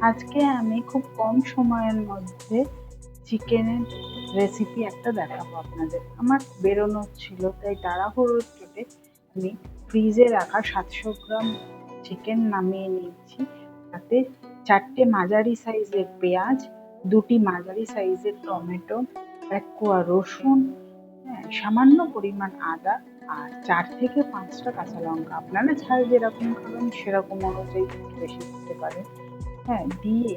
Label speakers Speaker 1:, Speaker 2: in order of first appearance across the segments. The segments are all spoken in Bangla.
Speaker 1: আজকে আমি খুব কম সময়ের মধ্যে চিকেনের রেসিপি একটা দেখাবো আপনাদের। আমার বেরোনোর ছিল, তাই তাড়াহুড়োর চোটে আমি ফ্রিজে রাখা 700 গ্রাম চিকেন নামিয়ে নিয়েছি। তাতে 4টে মাঝারি সাইজের পেঁয়াজ, 2টি মাঝারি সাইজের টমেটো, 1 কোয়া রসুন, সামান্য পরিমাণ আদা আর 4 থেকে 5টা কাঁচা লঙ্কা। আপনারা ঝাল যেরকম খাবেন সেরকম অনুযায়ী একটু বেশি দিতে পারেন। দিয়ে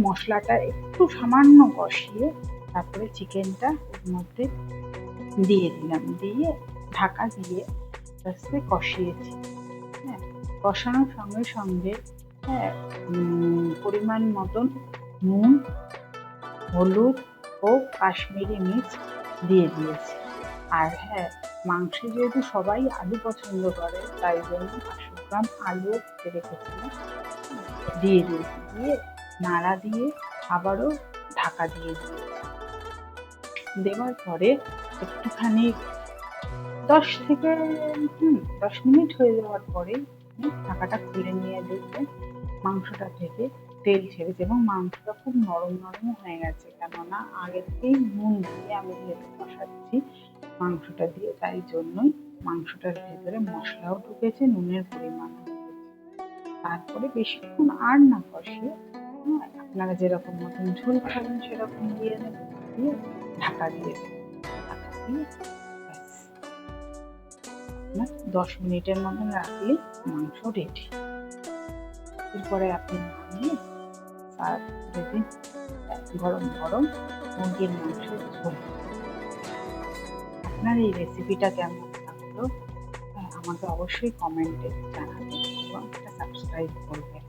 Speaker 1: মশলাটা একটু সামান্য কষিয়ে তারপরে চিকেনটা ওর মধ্যে দিয়ে দিলাম, দিয়ে ঢাকা দিয়ে আস্তে কষিয়েছি। কষানোর সঙ্গে সঙ্গে পরিমাণ মতন নুন, হলুদ ও কাশ্মীরি মির্চ দিয়ে দিয়েছি। আর মাংস যেহেতু সবাই আলু পছন্দ করে, তাই জন্য 500 গ্রাম আলু কেটে রেখেছিলাম, দিয়ে দিয়েছি। দিয়ে নাড়া দিয়ে আবারও ঢাকা দিয়ে দিয়েছি। দেওয়ার পরে একটুখানি 10 মিনিট হয়ে যাওয়ার পরে ঢাকাটা খুলে নিয়ে দেখবেন মাংসটা থেকে তেল ছেড়েছে এবং মাংসটা খুব নরম নরম হয়ে গেছে। কেননা আগে থেকেই নুন দিয়ে আমি যেহেতু কষাচ্ছি মাংসটা দিয়ে, তাই জন্যই মাংসটার ভেতরে মশলাও ঢুকেছে, নুনের পরিমাণ ঢুকেছে। তারপরে বেশিক্ষণ আর না কষিয়ে আপনারা যেরকম মতন ঝোল খাবেন সেরকম দিয়ে দেবেন, দিয়ে ঢাকা দিয়ে দেবেন। ঢাকা দিয়ে 10 মিনিটের মতন রাখলে মাংস রেডি। এরপরে আপনি নামিয়ে সার্ভ করে দিন গরম গরম মুরগির মাংসের ঝোল। আপনার এই রেসিপিটা কেমন লাগলো আমাকে অবশ্যই কমেন্টে জানাবেন এবং একটা সাবস্ক্রাইব করবেন।